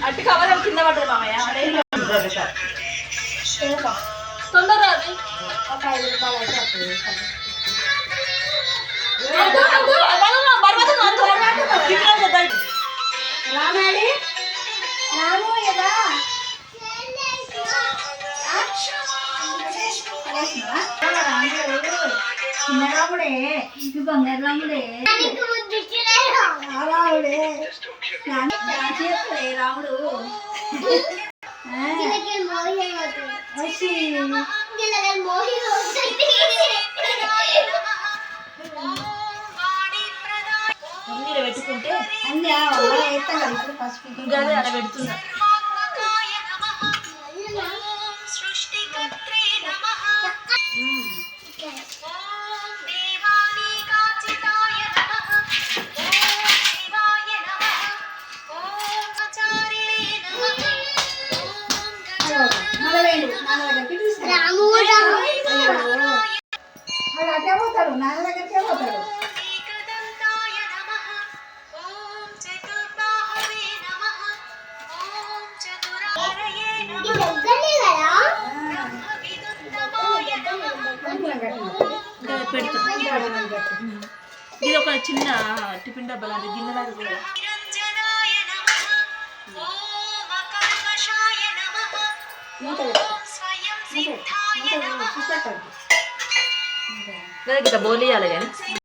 అట్టి కవర్ కింద పడ్డది మామయ్య. తొందరగా ఒక 5 రూపాయలు అయితే రామాడి రాము కదా చిన్న రాముడే ఇది బంగారు రాముడే రాముడే రాముడు పెట్టుకుంటే అన్నీ వేస్తాం కదా ఇప్పుడు ఫస్ట్ ఇంకా అలా పెడుతున్నా. అటే పోతాడు నాన్న దగ్గరికే పోతాడు. ఇది ఒక చిన్న టిఫిన్ డబ్బా లాంటి గిన్నెలాగా కూడా. బోలియాలి కానీ